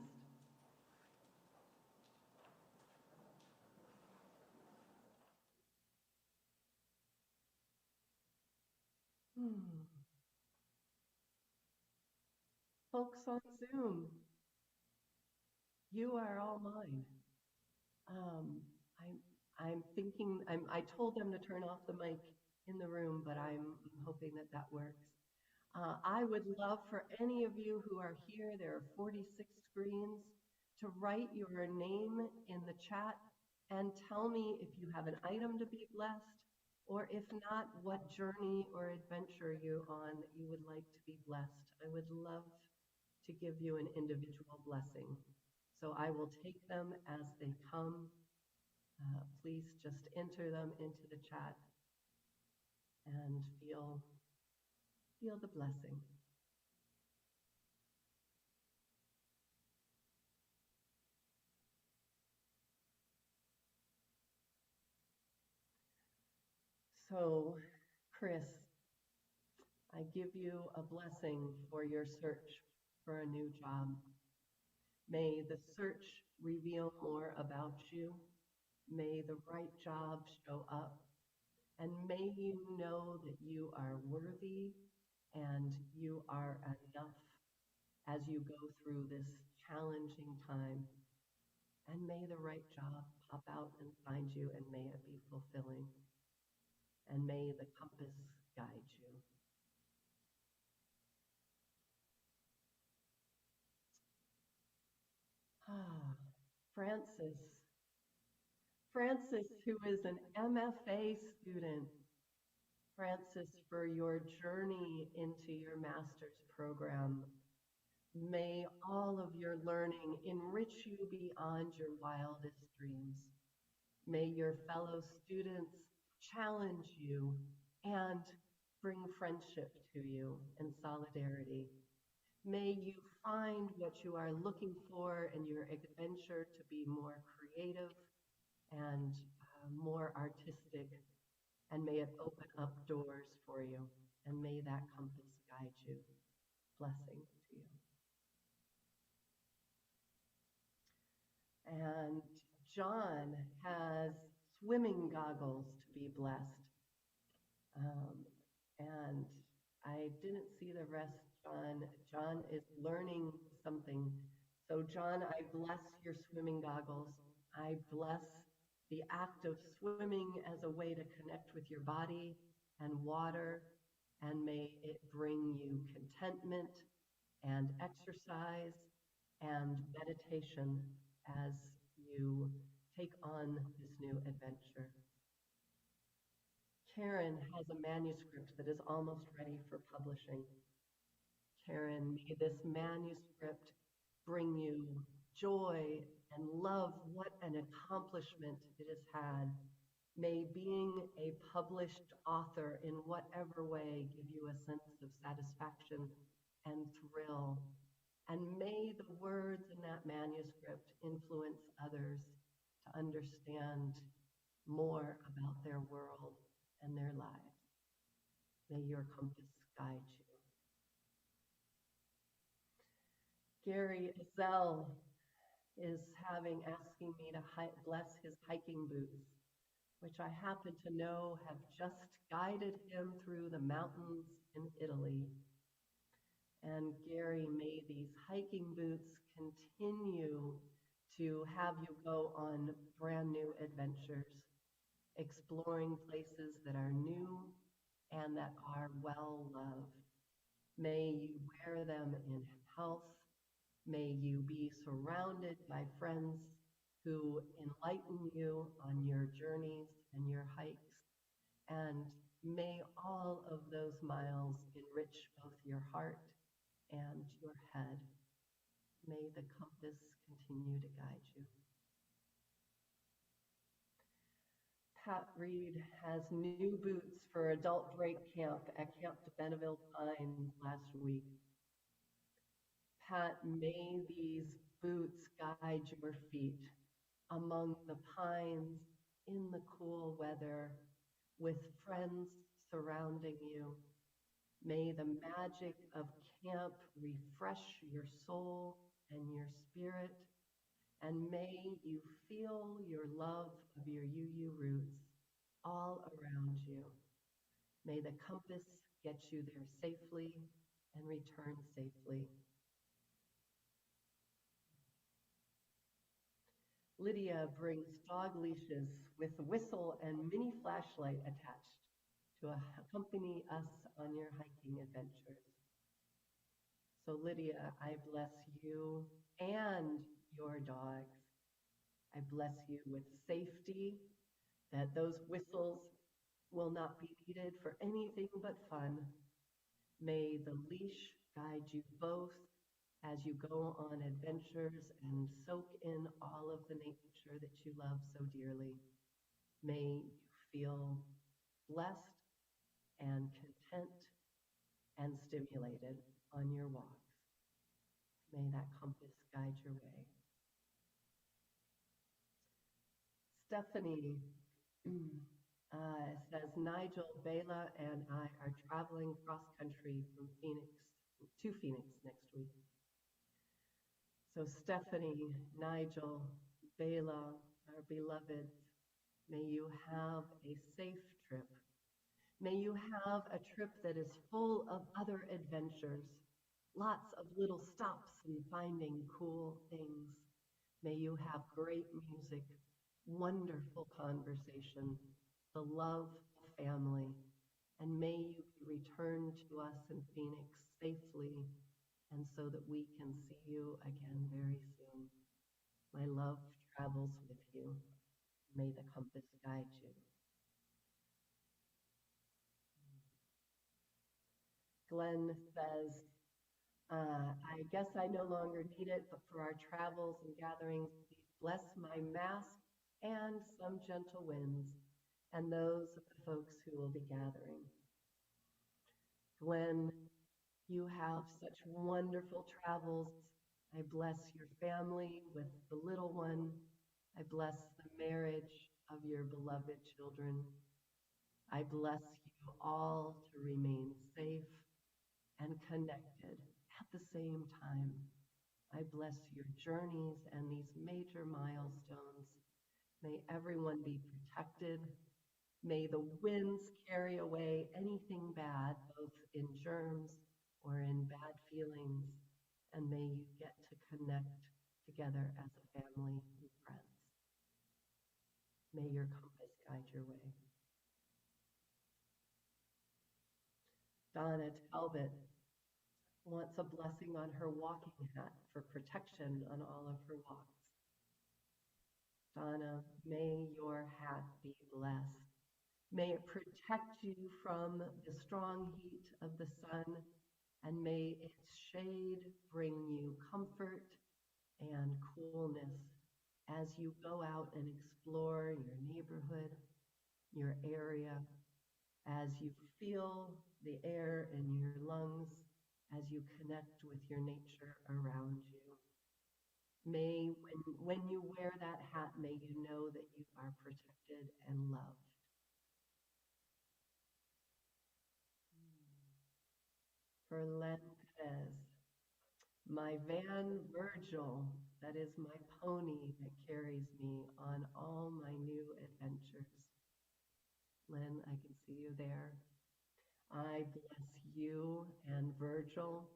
Folks on Zoom, you are all mine. Um, I'm thinking, I told them to turn off the mic in the room, but I'm hoping that that works. I would love for any of you who are here, there are 46 screens, to write your name in the chat and tell me if you have an item to be blessed, or if not, what journey or adventure you're on that you would like to be blessed. I would love to give you an individual blessing. So I will take them as they come. Please just enter them into the chat and feel the blessing. So, Chris, I give you a blessing for your search for a new job. May the search reveal more about you. May the right job show up. And may you know that you are worthy and you are enough as you go through this challenging time. And may the right job pop out and find you, and may it be fulfilling. And may the compass guide you. Francis. Francis, who is an MFA student. Francis, for your journey into your master's program. May all of your learning enrich you beyond your wildest dreams. May your fellow students challenge you and bring friendship to you and solidarity. May you find what you are looking for in your adventure to be more creative and more artistic, and may it open up doors for you, and may that compass guide you. Blessing to you. And John has swimming goggles to be blessed. And I didn't see the rest, John. John is learning something. So John, I bless your swimming goggles. I bless the act of swimming as a way to connect with your body and water, and may it bring you contentment and exercise and meditation as you take on this new adventure. Karen has a manuscript that is almost ready for publishing. Karen, may this manuscript bring you joy and love. What an accomplishment it has had. May being a published author in whatever way give you a sense of satisfaction and thrill. And may the words in that manuscript influence others to understand more about their world and their lives. May your compass guide you. Gary Ezell is asking me to bless his hiking boots, which I happen to know have just guided him through the mountains in Italy. And Gary, may these hiking boots continue to have you go on brand new adventures, exploring places that are new and that are well loved. May you wear them in health. May you be surrounded by friends who enlighten you on your journeys and your hikes. And may all of those miles enrich both your heart and your head. May the compass continue to guide you. Pat Reed has new boots for adult break camp at Camp de Benneville Pines last week. Pat, may these boots guide your feet among the pines in the cool weather with friends surrounding you. May the magic of camp refresh your soul and your spirit, and may you feel your love of your UU roots all around you. May the compass get you there safely and return safely. Lydia brings dog leashes with whistle and mini flashlight attached to accompany us on your hiking adventures. So Lydia, I bless you and your dogs. I bless you with safety, that those whistles will not be needed for anything but fun. May the leash guide you both as you go on adventures and soak in all of the nature that you love so dearly. May you feel blessed and content and stimulated on your walks. May that compass guide your way. Stephanie says, Nigel, Bela, and I are traveling cross country from Phoenix to Phoenix next week. So Stephanie, Nigel, Bela, our beloveds, may you have a safe trip. May you have a trip that is full of other adventures, lots of little stops and finding cool things. May you have great music, wonderful conversation, the love of family, and may you be returned to us in Phoenix safely, and so that we can see you again very soon. My love travels with you. May the compass guide you. Glenn says, I guess I no longer need it, but for our travels and gatherings, please bless my mask and some gentle winds and those of the folks who will be gathering. Glenn, you have such wonderful travels. I bless your family with the little one. I bless the marriage of your beloved children. I bless you all to remain safe and connected at the same time. I bless your journeys and these major milestones. May everyone be protected. May the winds carry away anything bad, both in germs or in bad feelings, and may you get to connect together as a family and friends. May your compass guide your way. Donna Talbot wants a blessing on her walking hat for protection on all of her walks. Donna, may your hat be blessed. May it protect you from the strong heat of the sun, and may its shade bring you comfort and coolness as you go out and explore your neighborhood, your area, as you feel the air in your lungs, as you connect with your nature around you. May, when you wear that hat, may you know that you are protected and loved. For Len Perez, my van Virgil, that is my pony that carries me on all my new adventures. Len, I can see you there. I bless you and Virgil.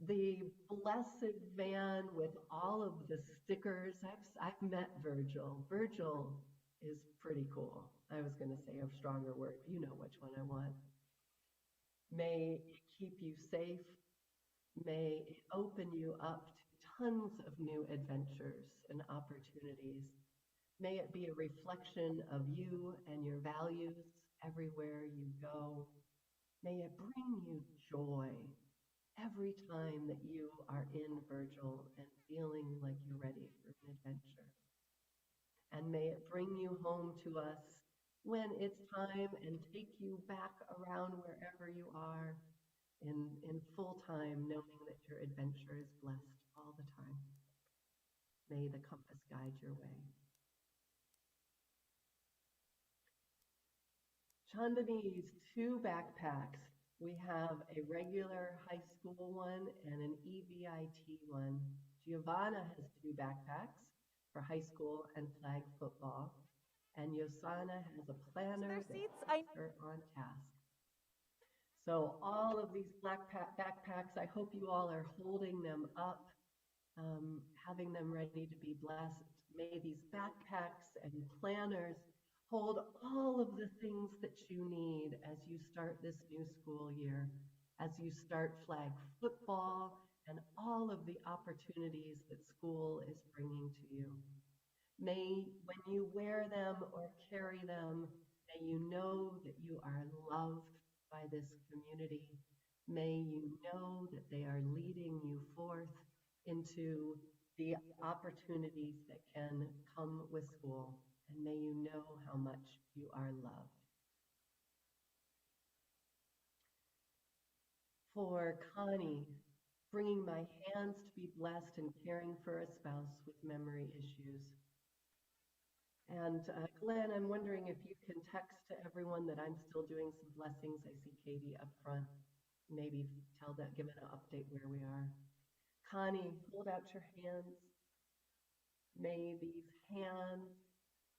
The blessed van with all of the stickers. I've met Virgil. Virgil is pretty cool. I was going to say a stronger word. You know which one I want. May it keep you safe. May it open you up to tons of new adventures and opportunities. May it be a reflection of you and your values everywhere you go. May it bring you joy every time that you are in Virgil and feeling like you're ready for an adventure. And may it bring you home to us when it's time and take you back around wherever you are in full time, knowing that your adventure is blessed all the time. May the compass guide your way. Chandani's 2 backpacks We have a regular high school one and an EVIT one. Giovanna has 2 backpacks for high school and flag football. And Yosana has a planner that keeps her on task. So all of these backpacks, I hope you all are holding them up, having them ready to be blessed. May these backpacks and planners hold all of the things that you need as you start this new school year, as you start flag football and all of the opportunities that school is bringing to you. May, when you wear them or carry them, may you know that you are loved by this community. May you know that they are leading you forth into the opportunities that can come with school. And may you know how much you are loved. For Connie, bringing my hands to be blessed and caring for a spouse with memory issues. And Glenn, I'm wondering if you can text to everyone that I'm still doing some blessings. I see Katie up front. Maybe give an update where we are. Connie, hold out your hands. May these hands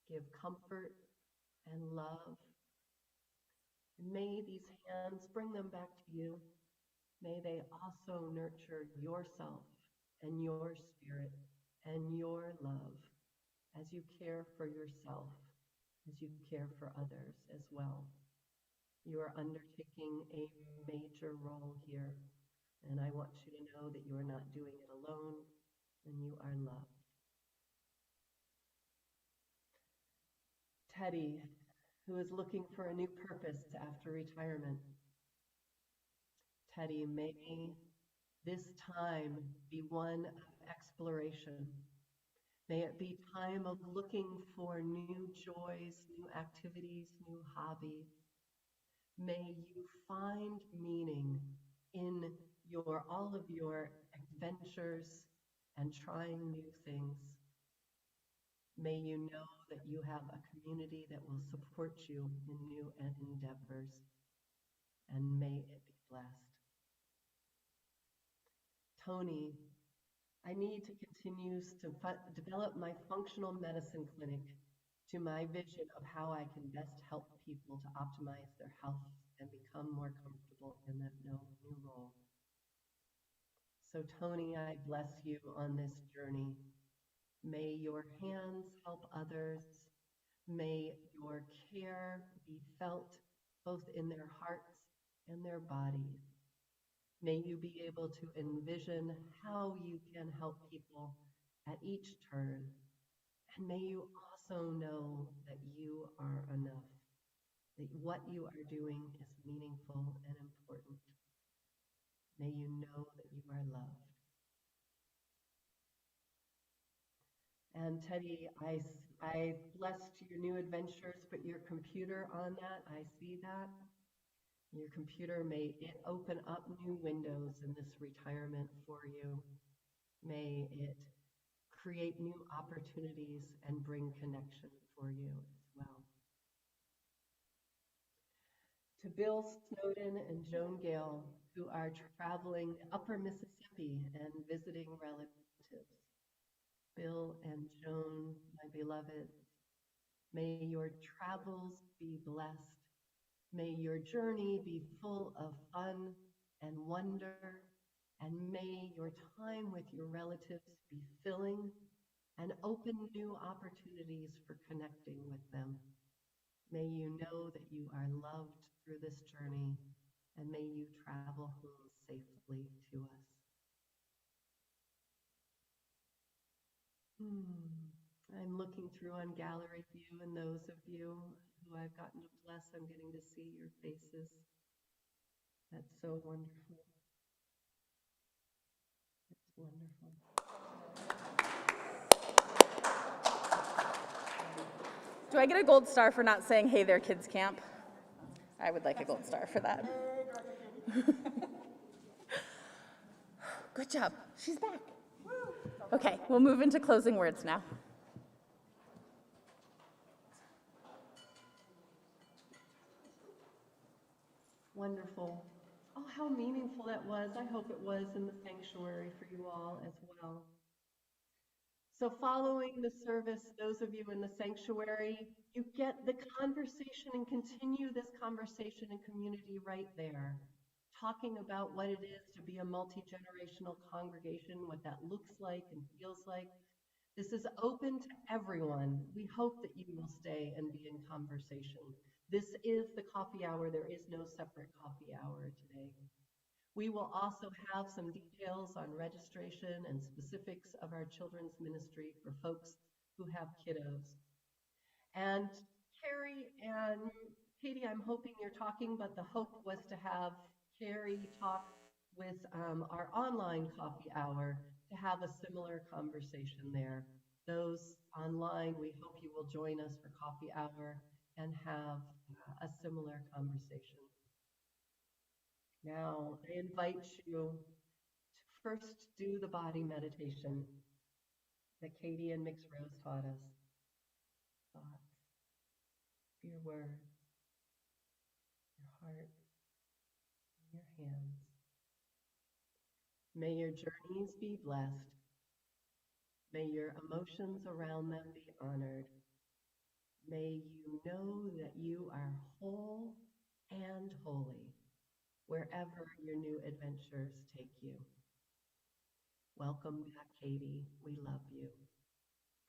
give comfort and love. May these hands bring them back to you. May they also nurture yourself and your spirit and your love as you care for yourself, as you care for others as well. You are undertaking a major role here, and I want you to know that you are not doing it alone, and you are loved. Teddy, who is looking for a new purpose after retirement. Teddy, may this time be one of exploration. May it be time of looking for new joys, new activities, new hobbies. May you find meaning in all of your adventures and trying new things. May you know that you have a community that will support you in new endeavors, and may it be blessed. Tony, I need to continue to develop my functional medicine clinic to my vision of how I can best help people to optimize their health and become more comfortable in that new role. So Tony, I bless you on this journey. May your hands help others. May your care be felt both in their hearts and their bodies. May you be able to envision how you can help people at each turn. And may you also know that you are enough, that what you are doing is meaningful and important. May you know that you are loved. And Teddy, I blessed your new adventures, but your computer on that, I see that. Your computer, may it open up new windows in this retirement for you. May it create new opportunities and bring connection for you as well. To Bill Snowden and Joan Gale, who are traveling upper Mississippi and visiting relatives. Bill and Joan, my beloved, may your travels be blessed. May your journey be full of fun and wonder, and may your time with your relatives be filling and open new opportunities for connecting with them. May you know that you are loved through this journey, and may you travel home safely to us. I'm looking through on gallery view, and those of you who I've gotten to bless, I'm getting to see your faces. That's so wonderful. It's wonderful. Do I get a gold star for not saying, "Hey there, kids camp"? I would like a gold star for that. Good job. She's back. Okay, we'll move into closing words now. Wonderful. Oh, how meaningful that was. I hope it was in the sanctuary for you all as well. So following the service, those of you in the sanctuary, you get the conversation and continue this conversation and community right there, talking about what it is to be a multi-generational congregation, what that looks like and feels like. This is open to everyone. We hope that you will stay and be in conversation. This is the coffee hour. There is no separate coffee hour today. We will also have some details on registration and specifics of our children's ministry for folks who have kiddos. And Carrie and Katie, I'm hoping you're talking, but the hope was to have Carrie talk with our online coffee hour to have a similar conversation there. Those online, we hope you will join us for coffee hour and have a similar conversation. Now, I invite you to first do the body meditation that Katie and Mix Rose taught us. Thoughts, your words, your heart, and your hands. May your journeys be blessed. May your emotions around them be honored. May you know that you are whole and holy wherever your new adventures take you. Welcome back, Katie. We love you.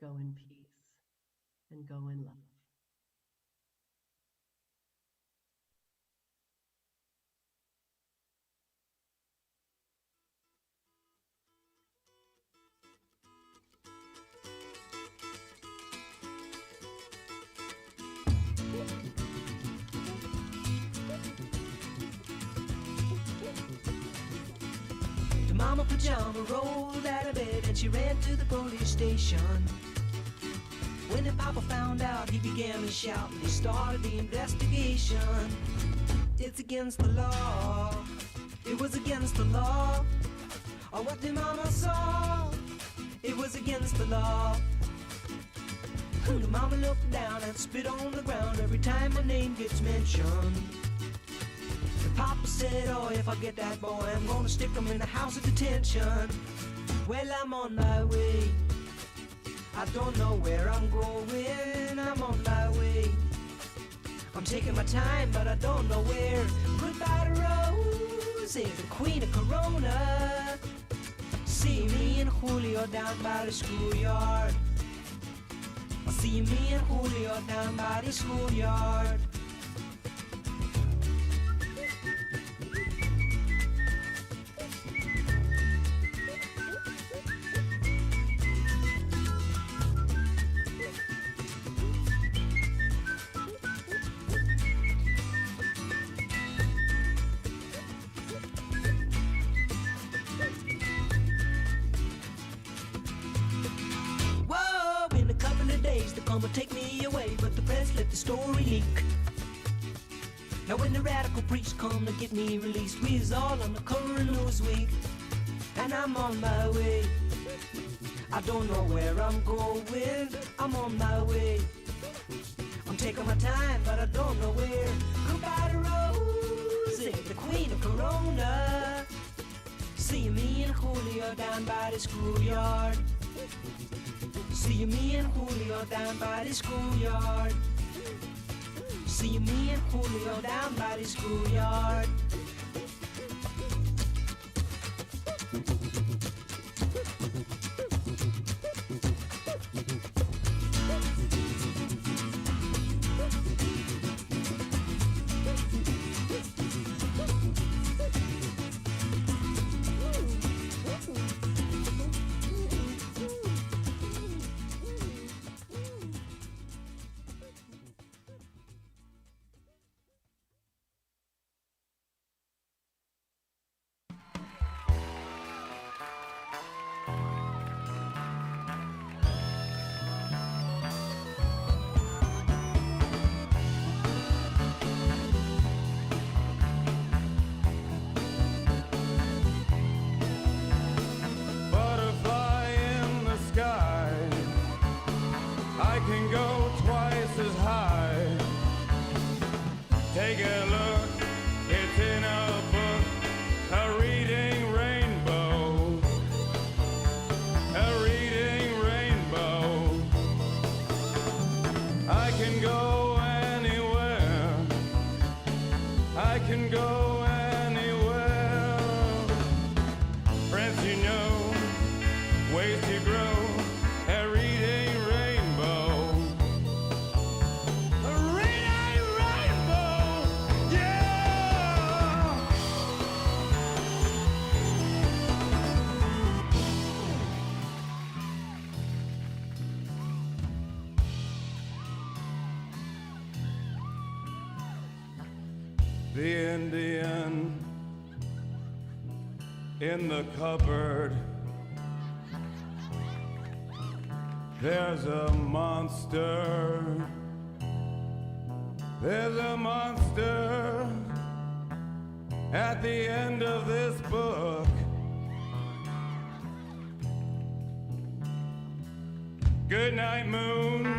Go in peace and go in love. The mama pajama rolled out of bed and she ran to the police station. When the papa found out, he began to shout and he started the investigation. It's against the law. It was against the law. Or what the mama saw. It was against the law. The mama looked down and spit on the ground every time my name gets mentioned. The papa said, oh, if I get that boy, I'm gonna stick him in the house of detention. Well, I'm on my way. I don't know where I'm going. I'm on my way. I'm taking my time, but I don't know where. Goodbye to Rosie, the queen of Corona. See me and Julio down by the schoolyard. See me and Julio down by the schoolyard. Come take me away, but the press let the story leak. Now when the radical priests come to get me released, we is all on the cover of Newsweek, and I'm on my way. I don't know where I'm going, I'm on my way. I'm taking my time, but I don't know where. Goodbye to Rosie, the queen of Corona. See me and Julio down by the schoolyard. See me and Julio down by the schoolyard. See me and Julio down by the schoolyard. Take a look, it's in a book. I can go anywhere. I can go anywhere. Friends you know, ways to grow, every day rainbow. A rainbow, yeah! The Indian in the cupboard. There's a monster. There's a monster at the end of this book. Good night, moon.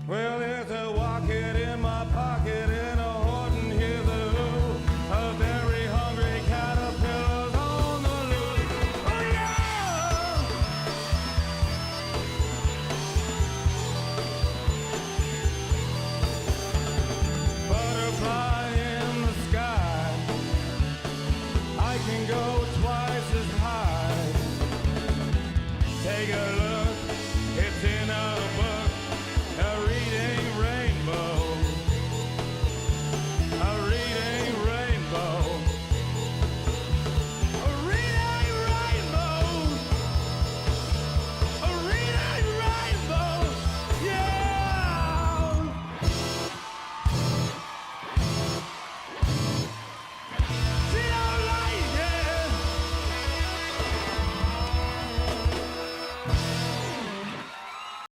Well, there's a rocket in my pocket and a Horton here's a who. A very hungry caterpillar's on the loose. Oh yeah! Butterfly in the sky. I can go twice as high. Take a look, it's in a